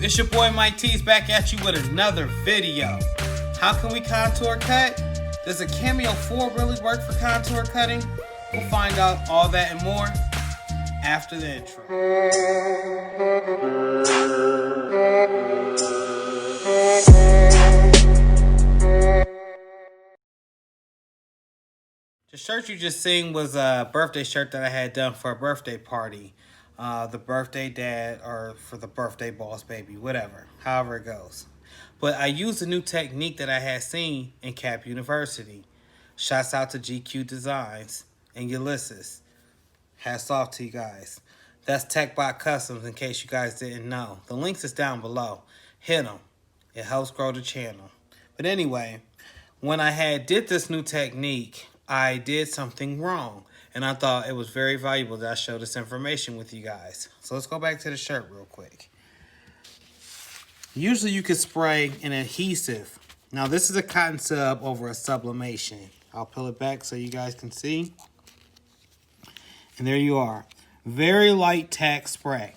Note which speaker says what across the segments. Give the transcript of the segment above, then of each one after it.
Speaker 1: It's your boy Mike T's back at you with another video. How can we contour cut? Does a CAMEO 4 really work for contour cutting? We'll find out all that and more after the intro. The shirt you just seen was a birthday shirt that I had done for a birthday party. The birthday dad or for the birthday boss baby, whatever, however it goes. But I used a new technique that I had seen in Cap University. Shouts out to GQ Designs and Ulysses. Hats off to you guys. That's TechBot Customs in case you guys didn't know. The links is down below. Hit them. It helps grow the channel. But anyway, when I had did this new technique, I did something wrong. And I thought it was very valuable that I share this information with you guys. So let's go back to the shirt real quick. Usually you could spray an adhesive. Now this is a cotton sub over a sublimation. I'll peel it back so you guys can see. And there you are. Very light tack spray.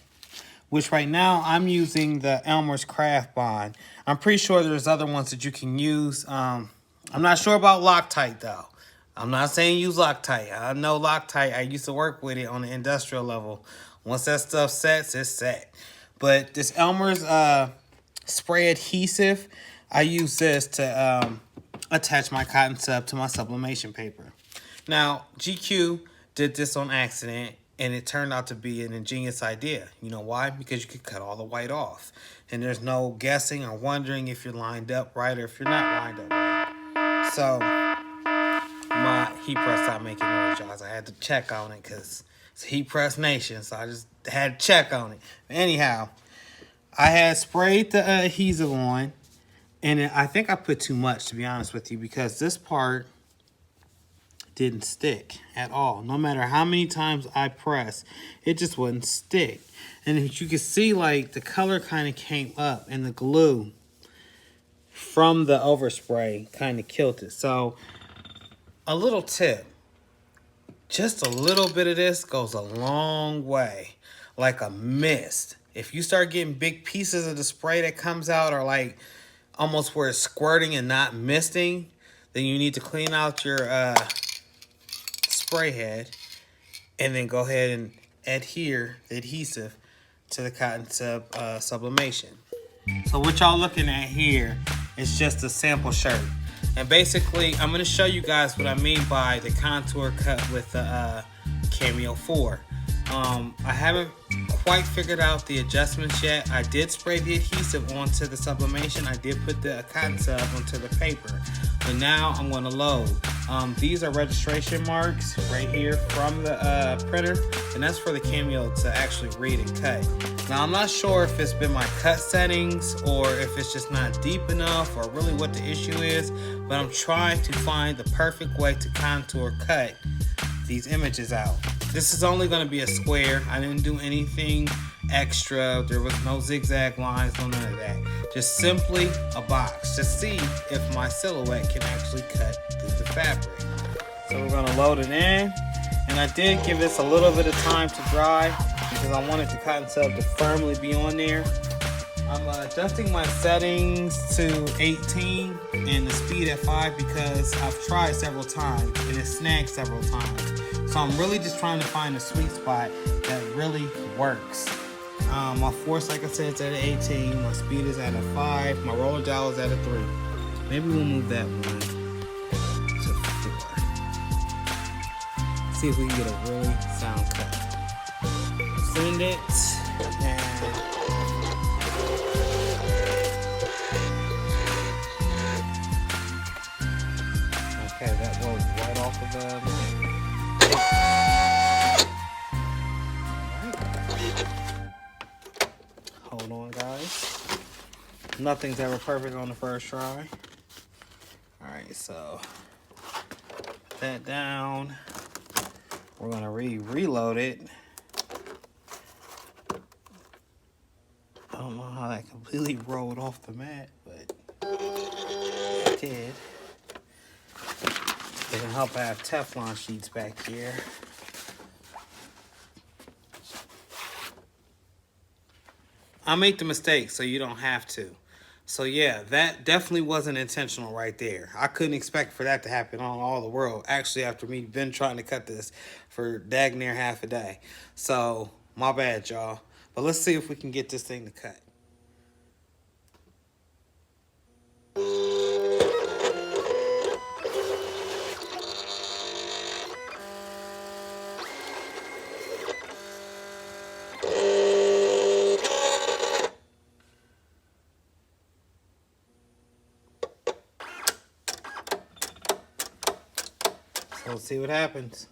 Speaker 1: Which right now I'm using the Elmer's Craft Bond. I'm pretty sure there's other ones that you can use. I'm not sure about Loctite though. I'm not saying use Loctite. I know Loctite. I used to work with it on the industrial level. Once that stuff sets, it's set. But this Elmer's spray adhesive, I use this to attach my cotton sub to my sublimation paper. Now, GQ did this on accident, and it turned out to be an ingenious idea. You know why? Because you could cut all the white off. And there's no guessing or wondering if you're lined up right or if you're not lined up right. So my heat press stopped making noise, guys. I had to check on it because it's a heat press nation, so I just had to check on it. Anyhow, I had sprayed the adhesive on, and I think I put too much, to be honest with you, because this part didn't stick at all. No matter how many times I pressed, it just wouldn't stick. And as you can see, like, the color kind of came up, and the glue from the overspray kind of killed it. So a little tip, just a little bit of this goes a long way, like a mist. If you start getting big pieces of the spray that comes out or like almost where it's squirting and not misting, then you need to clean out your spray head and then go ahead and adhere the adhesive to the cotton sublimation. So what y'all looking at here is just a sample shirt. And basically, I'm going to show you guys what I mean by the contour cut with the CAMEO 4. I haven't quite figured out the adjustments yet. I did spray the adhesive onto the sublimation. I did put the cotton sub onto the paper. But now I'm going to load. These are registration marks right here from the printer. And that's for the CAMEO to actually read and cut. Now, I'm not sure if it's been my cut settings or if it's just not deep enough or really what the issue is. But I'm trying to find the perfect way to contour cut these images out. This is only going to be a square. I didn't do anything extra. There was no zigzag lines, no none of that. Just simply a box to see if my silhouette can actually cut through the fabric. So we're going to load it in. And I did give this a little bit of time to dry because I wanted the cotton sub to firmly be on there. I'm adjusting my settings to 18 and the speed at 5 because I've tried several times and it snagged several times. So I'm really just trying to find a sweet spot that really works. My force, like I said, is at 18. My speed is at a 5. My roller dial is at a 3. Maybe we'll move that one to 4. See if we can get a really sound cut. Send it and okay, that was right off of the hold on, guys. Nothing's ever perfect on the first try. Alright, so put that down. We're gonna reload it. I don't know how that completely rolled off the mat, but it did. It can help I have Teflon sheets back here. I make the mistake so you don't have to. So yeah, that definitely wasn't intentional right there. I couldn't expect for that to happen on all the world. Actually, after me been trying to cut this for dag near half a day. So my bad, y'all. But let's see if we can get this thing to cut. So let's see what happens.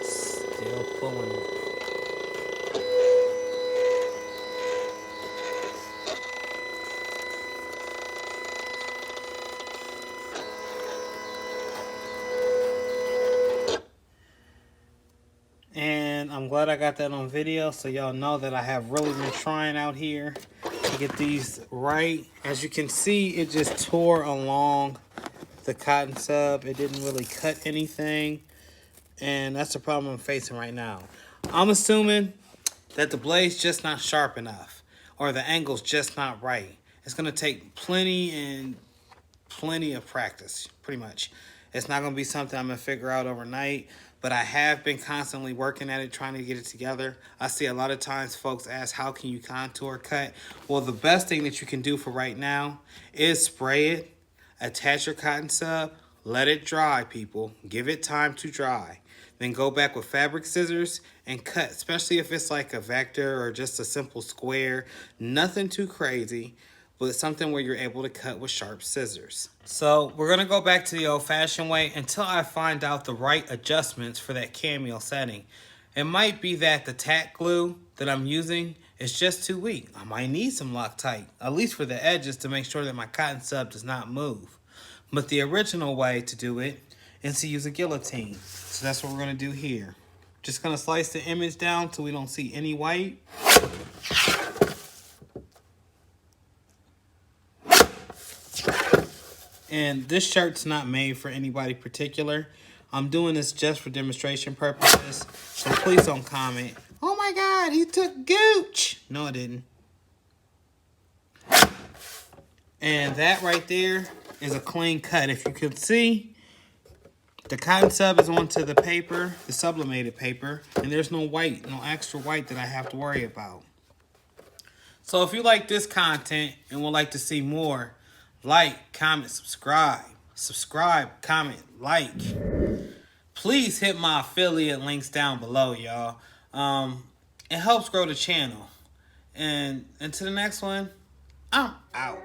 Speaker 1: Still pulling. And I'm glad I got that on video so y'all know that I have really been trying out here to get these right. As you can see, it just tore along the cotton sub. It didn't really cut anything. And that's the problem I'm facing right now. I'm assuming that the blade's just not sharp enough or the angle's just not right. It's going to take plenty of practice, pretty much. It's not going to be something I'm going to figure out overnight, but I have been constantly working at it, trying to get it together. I see a lot of times folks ask, how can you contour cut? Well, the best thing that you can do for right now is spray it, attach your cotton sub, let it dry, people. Give it time to dry. Then go back with fabric scissors and cut, especially if it's like a vector or just a simple square. Nothing too crazy, but something where you're able to cut with sharp scissors. So we're gonna go back to the old-fashioned way until I find out the right adjustments for that CAMEO setting. It might be that the tack glue that I'm using is just too weak. I might need some Loctite, at least for the edges, to make sure that my cotton sub does not move. But the original way to do it is to use a guillotine. So that's what we're gonna do here. Just gonna slice the image down till we don't see any white. And this shirt's not made for anybody particular. I'm doing this just for demonstration purposes. So please don't comment, oh my God, he took gooch. No, I didn't. And that right there is a clean cut. If you can see, the cotton sub is onto the paper, the sublimated paper, and there's no white, no extra white that I have to worry about. So if you like this content and would like to see more, like, comment, subscribe. Subscribe, comment, like. Please hit my affiliate links down below, y'all. It helps grow the channel. And until the next one, I'm out.